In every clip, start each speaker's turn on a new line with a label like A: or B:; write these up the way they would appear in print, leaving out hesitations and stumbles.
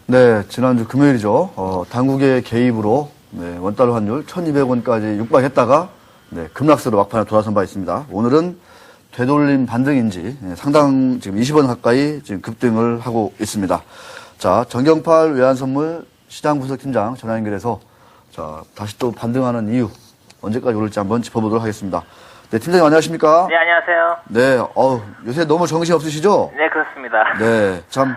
A: 네, 지난주 금요일이죠. 당국의 개입으로 원달러 환율 1,200원까지 육박했다가 급락세로 막판에 돌아선 바 있습니다. 오늘은 되돌림 반등인지 상당 지금 20원 가까이 지금 급등을 하고 있습니다. 자, 정경팔 외환선물 시장분석팀장 전화 연결해서 자, 다시 또 반등하는 이유 언제까지 오를지 한번 짚어보도록 하겠습니다. 네, 팀장님 안녕하십니까?
B: 네, 안녕하세요.
A: 네, 요새 너무 정신 없으시죠?
B: 네, 그렇습니다.
A: 네, 참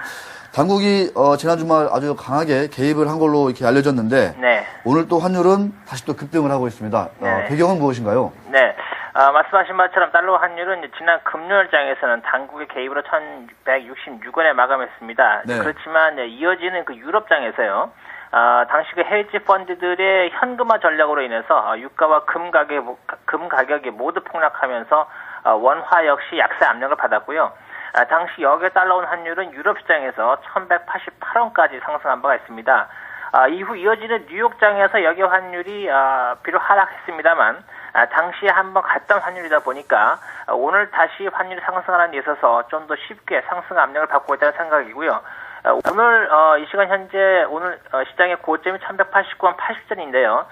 A: 당국이 지난 주말 아주 강하게 개입을 한 걸로 이렇게 알려졌는데
B: 네.
A: 오늘 또 환율은 다시 또 급등을 하고 있습니다.
B: 네.
A: 배경은 무엇인가요?
B: 네. 말씀하신 바처럼 달러 환율은 이제 지난 금요일장에서는 당국의 개입으로 1,166원에 마감했습니다.
A: 네.
B: 그렇지만 이어지는 그 유럽장에서요. 당시 그 헤이지 펀드들의 현금화 전략으로 인해서 유가와 금 가격이 모두 폭락하면서 원화 역시 약세 압력을 받았고요. 당시 역에 따라온 환율은 유럽 시장에서 1,188원까지 상승한 바가 있습니다. 이후 이어지는 뉴욕장에서 역의 환율이 비록 하락했습니다만 당시에 한번 갔던 환율이다 보니까 오늘 다시 환율이 상승하는 데 있어서 좀 더 쉽게 상승 압력을 받고 있다는 생각이고요. 오늘 이 시간 현재 오늘 시장의 고점이 1,189원 80전인데요.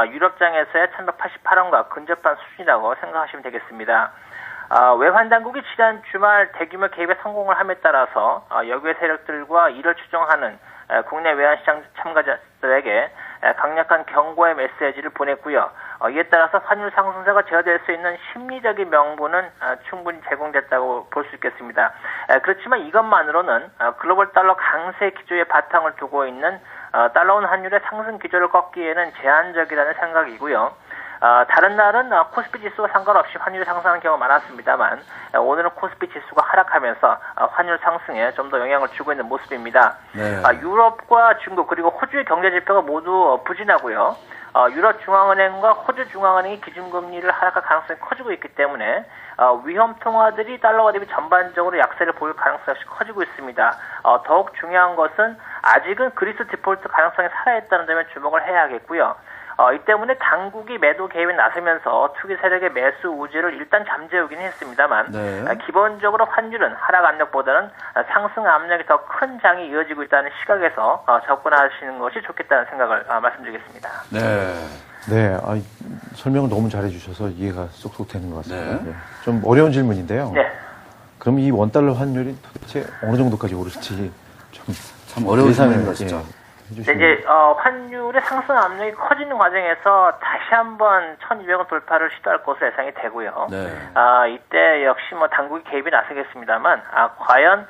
B: 유럽장에서의 1,188원과 근접한 수준이라고 생각하시면 되겠습니다. 외환 당국이 지난 주말 대규모 개입에 성공을 함에 따라서 역외 세력들과 이를 추종하는 국내 외환시장 참가자들에게 강력한 경고의 메시지를 보냈고요. 이에 따라서 환율 상승세가 제어될 수 있는 심리적인 명분은 충분히 제공됐다고 볼 수 있겠습니다. 그렇지만 이것만으로는 글로벌 달러 강세 기조에 바탕을 두고 있는 달러원 환율의 상승 기조를 꺾기에는 제한적이라는 생각이고요. 다른 날은 코스피 지수와 상관없이 환율이 상승하는 경우가 많았습니다만 오늘은 코스피 지수가 하락하면서 환율 상승에 좀 더 영향을 주고 있는 모습입니다.
A: 네.
B: 유럽과 중국 그리고 호주의 경제 지표가 모두 부진하고요. 유럽 중앙은행과 호주 중앙은행이 기준금리를 하락할 가능성이 커지고 있기 때문에 위험 통화들이 달러와 대비 전반적으로 약세를 보일 가능성이 역시 커지고 있습니다. 더욱 중요한 것은 아직은 그리스 디폴트 가능성이 살아있다는 점에 주목을 해야 하겠고요. 이 때문에 당국이 매도 개입에 나서면서 투기 세력의 매수 우지를 일단 잠재우기는 했습니다만
A: 네.
B: 기본적으로 환율은 하락 압력보다는 상승 압력이 더 큰 장이 이어지고 있다는 시각에서 접근하시는 것이 좋겠다는 생각을 말씀드리겠습니다.
A: 네.
C: 네, 설명을 너무 잘해주셔서 이해가 쏙쏙 되는 것 같습니다.
A: 네.
C: 네. 좀 어려운 질문인데요.
B: 네.
C: 그럼 이 원달러 환율이 도대체 어느 정도까지 오를지
A: 참 어려운 질문입니다, 진짜.
B: 이제 환율의 상승 압력이 커지는 과정에서 다시 한번 1,200원 돌파를 시도할 것으로 예상이 되고요.
A: 네.
B: 이때 역시 당국이 개입이 나서겠습니다만 과연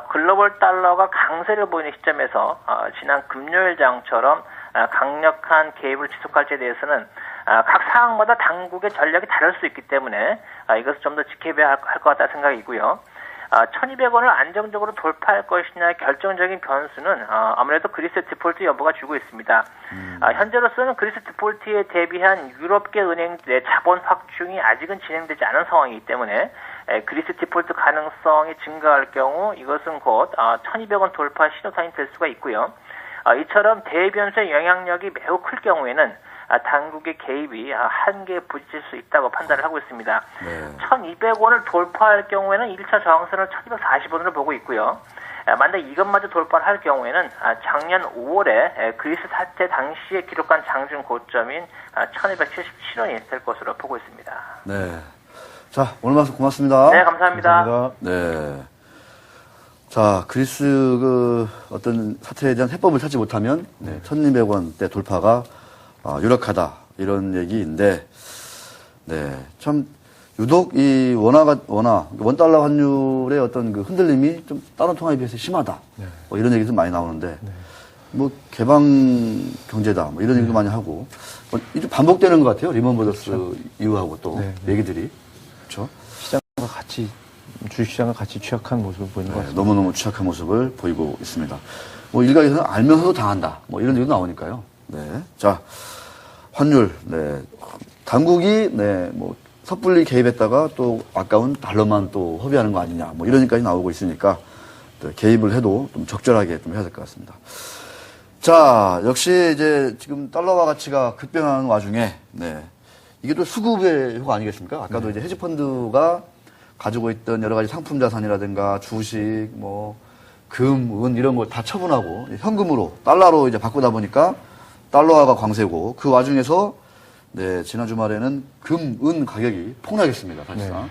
B: 글로벌 달러가 강세를 보이는 시점에서 지난 금요일장처럼 강력한 개입을 지속할지에 대해서는 각 상황마다 당국의 전략이 다를 수 있기 때문에 이것을 좀 더 지켜봐야 할 것 같다는 생각이고요. 1,200원을 안정적으로 돌파할 것이냐의 결정적인 변수는 아무래도 그리스 디폴트 여부가 주고 있습니다. 현재로서는 그리스 디폴트에 대비한 유럽계 은행들의 자본 확충이 아직은 진행되지 않은 상황이기 때문에 그리스 디폴트 가능성이 증가할 경우 이것은 곧 1,200원 돌파 신호탄이 될 수가 있고요. 이처럼 대변수의 영향력이 매우 클 경우에는 당국의 개입이 한계에 부딪힐 수 있다고 판단을 하고 있습니다.
A: 네.
B: 1,200원을 돌파할 경우에는 1차 저항선을 1,240원으로 보고 있고요. 만약 이것마저 돌파를 할 경우에는 작년 5월에 그리스 사태 당시에 기록한 장중 고점인 1,277원이 될 것으로 보고 있습니다.
A: 네. 자, 오늘 말씀 고맙습니다.
B: 네, 감사합니다.
C: 감사합니다.
A: 네. 자, 그리스 어떤 사태에 대한 해법을 찾지 못하면 1,200원대 돌파가 유력하다 이런 얘기인데, 네, 참 유독 이 원달러 환율의 어떤 그 흔들림이 좀 다른 통화에 비해서 심하다.
C: 네.
A: 뭐 이런 얘기도 많이 나오는데, 뭐 개방 경제다. 뭐 이런 얘기도 많이 하고, 이제 반복되는 것 같아요. 리먼 브더스 이후하고 또 얘기들이. 그렇죠.
C: 시장과 같이 주식시장과 같이 취약한 모습을 보이는 것 같습니다.
A: 너무너무 취약한 모습을 보이고 있습니다. 뭐 일각에서는 알면서도 당한다. 뭐 이런 얘기도 나오니까요. 네. 자, 환율, 네. 당국이, 네, 뭐, 섣불리 개입했다가 또 아까운 달러만 또 허비하는 거 아니냐. 뭐 이런 얘기까지 나오고 있으니까 개입을 해도 좀 적절하게 좀 해야 될 것 같습니다. 자. 자, 역시 이제 지금 달러화 가치가 급변하는 와중에, 네. 이게 또 수급의 효과 아니겠습니까? 아까도 이제 헤지펀드가 가지고 있던 여러 가지 상품 자산이라든가 주식, 뭐, 금, 은 이런 걸 다 처분하고 현금으로, 달러로 이제 바꾸다 보니까 달러화가 광세고 그 와중에서 네, 지난 주말에는 금, 은 가격이 폭락했습니다, 사실상.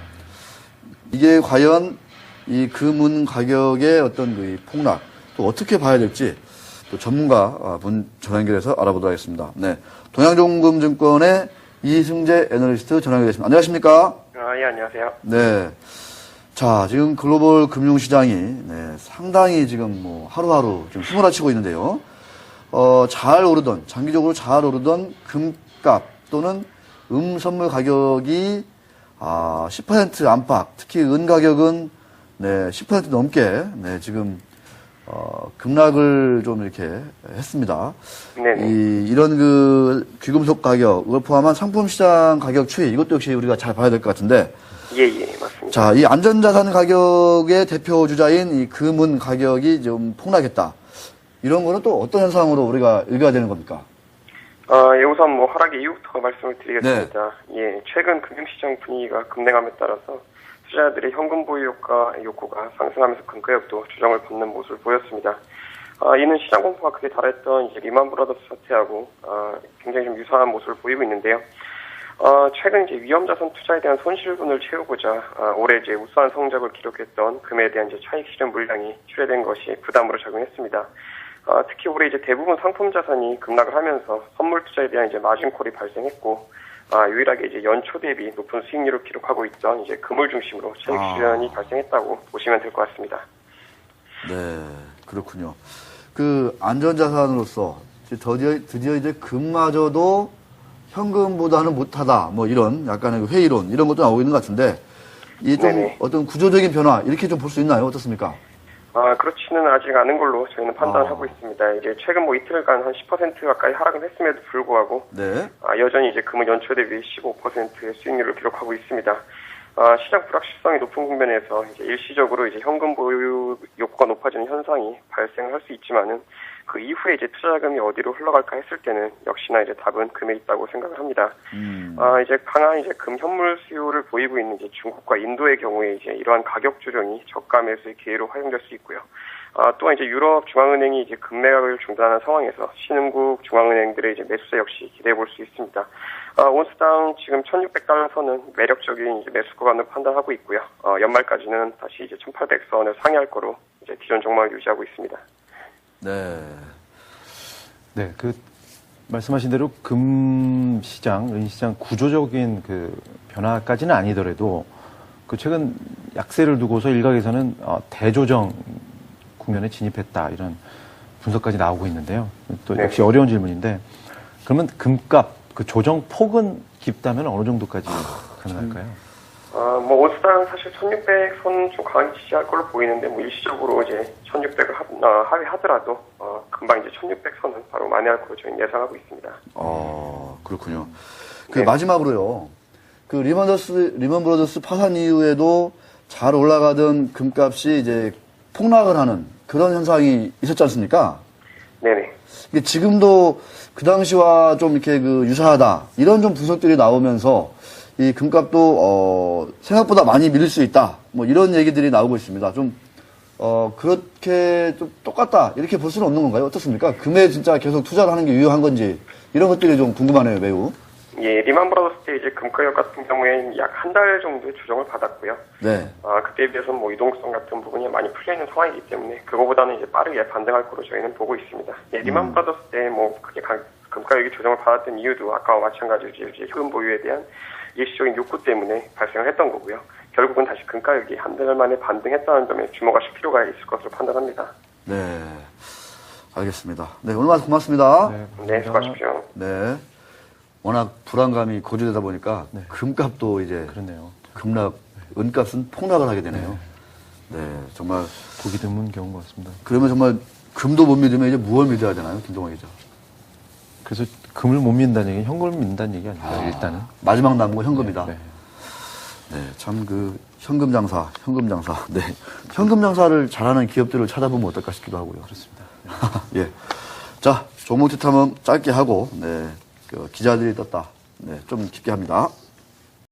A: 이게 과연 이 금, 은 가격의 어떤 그 폭락, 또 어떻게 봐야 될지 또 전문가 분 전화 연결해서 알아보도록 하겠습니다. 네. 동양종금증권의 이승재 애널리스트 전화 연결됐습니다. 안녕하십니까?
D: 예, 안녕하세요.
A: 네. 자, 지금 글로벌 금융시장이, 네, 상당히 지금 뭐 하루하루 좀 휘몰아치고 있는데요. 잘 오르던, 장기적으로 잘 오르던 금값 또는 선물 가격이, 10% 안팎, 특히 은 가격은, 네, 10% 넘게, 네, 지금, 급락을 좀 이렇게 했습니다.
D: 네네.
A: 이런 그 귀금속 가격을 포함한 상품 시장 가격 추이, 이것도 역시 우리가 잘 봐야 될 것 같은데.
D: 예, 맞습니다.
A: 자, 이 안전자산 가격의 대표 주자인 이 금은 가격이 좀 폭락했다. 이런 거는 또 어떤 현상으로 우리가 읽어야 되는 겁니까?
D: 예, 우선 뭐 하락의 이유부터 말씀을 드리겠습니다. 예, 최근 금융시장 분위기가 급냉함에 따라서 투자자들의 현금 보유 욕구가 상승하면서 금가격도 조정을 받는 모습을 보였습니다. 이는 시장 공포가 크게 달했던 이제 리만 브라더스 사태하고 굉장히 좀 유사한 모습을 보이고 있는데요. 최근 이제 위험자산 투자에 대한 손실분을 채우고자 올해 이제 우수한 성적을 기록했던 금에 대한 이제 차익 실현 물량이 출회된 것이 부담으로 작용했습니다. 특히 올해 이제 대부분 상품 자산이 급락을 하면서 선물 투자에 대한 이제 마진콜이 발생했고, 유일하게 이제 연초 대비 높은 수익률을 기록하고 있던 이제 금을 중심으로 차익 실현이 발생했다고 보시면 될 것 같습니다.
A: 네, 그렇군요. 그 안전자산으로서 드디어 이제 금마저도 현금보다는 못하다, 뭐 이런 약간의 그 회의론 이런 것도 나오고 있는 것 같은데 이 좀 어떤 구조적인 변화 이렇게 좀 볼 수 있나요? 어떻습니까?
D: 그렇지는 아직 않은 걸로 저희는 판단을 하고 있습니다. 이제 최근 뭐 이틀간 한 10% 가까이 하락은 했음에도 불구하고,
A: 네.
D: 여전히 이제 금은 연초 대비 15%의 수익률을 기록하고 있습니다. 시장 불확실성이 높은 국면에서 이제 일시적으로 이제 현금 보유 욕구가 높아지는 현상이 발생을 할 수 있지만은 그 이후에 이제 투자자금이 어디로 흘러갈까 했을 때는 역시나 이제 답은 금에 있다고 생각을 합니다. 이제 강한 이제 금 현물 수요를 보이고 있는 이제 중국과 인도의 경우에 이제 이러한 가격 조정이 저가 매수의 기회로 활용될 수 있고요. 또한 이제 유럽 중앙은행이 이제 금 매각을 중단한 상황에서 신흥국 중앙은행들의 이제 매수세 역시 기대해 볼 수 있습니다. 온스당 지금 1,600달러 선은 매력적인 이제 매수 구간으로 판단하고 있고요. 연말까지는 다시 이제 1,800선을 상회할 거로 이제 기존 전망을 유지하고 있습니다.
A: 네.
C: 네, 그 말씀하신 대로 금 시장, 은 시장 구조적인 그 변화까지는 아니더라도 그 최근 약세를 두고서 일각에서는 대조정 국면에 진입했다 이런 분석까지 나오고 있는데요. 또 역시 어려운 질문인데 그러면 금값 그 조정 폭은 깊다면 어느 정도까지 가능할까요?
D: 뭐 온스당 사실 1,600선 좀 강하게 지지할 걸로 보이는데 뭐 일시적으로 이제 1,600을 하위하더라도 금방 이제 1,600선은 바로 만회할 걸로 저희는 예상하고 있습니다.
A: 그렇군요. 그 마지막으로요. 그 리먼 브라더스 파산 이후에도 잘 올라가던 금값이 이제 폭락을 하는 그런 현상이 있었지 않습니까?
D: 네네.
A: 이게 지금도 그 당시와 좀 이렇게 그 유사하다 이런 좀 분석들이 나오면서 이 금값도 생각보다 많이 밀릴 수 있다 뭐 이런 얘기들이 나오고 있습니다. 좀 그렇게 좀 똑같다 이렇게 볼 수는 없는 건가요? 어떻습니까? 금에 진짜 계속 투자를 하는 게 유효한 건지 이런 것들이 좀 궁금하네요, 매우.
D: 예, 리만 브라더스 때 이제 금가격 같은 경우에는 약 한 달 정도의 조정을 받았고요.
A: 네.
D: 그때에 비해서는 뭐 유동성 같은 부분이 많이 풀려 있는 상황이기 때문에 그거보다는 이제 빠르게 반등할 거로 저희는 보고 있습니다. 예, 리만 브라더스 때 뭐 크게 금가격이 조정을 받았던 이유도 아까와 마찬가지로 이제 현금 보유에 대한 일시적인 욕구 때문에 발생을 했던 거고요. 결국은 다시 금가격이 한 달 만에 반등했다는 점에 주목하실 필요가 있을 것으로 판단합니다.
A: 네. 알겠습니다. 네, 오늘 말씀 고맙습니다.
D: 네, 수고하십시오.
A: 네. 워낙 불안감이 고조되다 보니까 금값도 이제
C: 그렇네요.
A: 급락, 은값은 폭락을 하게 되네요. 네, 정말
C: 보기 드문 경우인 것 같습니다.
A: 그러면 정말 금도 못 믿으면 이제 무엇을 믿어야 되나요, 김동원 기자?
C: 그래서 금을 못 믿는다는 얘기는 현금을 믿는다는 얘기 아닙니다. 일단은
A: 마지막 남은 건 현금이다.
C: 네.
A: 네, 참 그 현금 장사. 네, 현금 장사를 잘하는 기업들을 찾아보면 어떨까 싶기도 하고요.
C: 그렇습니다.
A: 예. 자, 종목 뒷탐험 짧게 하고, 네, 기자들이 떴다. 네, 좀 깊게 합니다.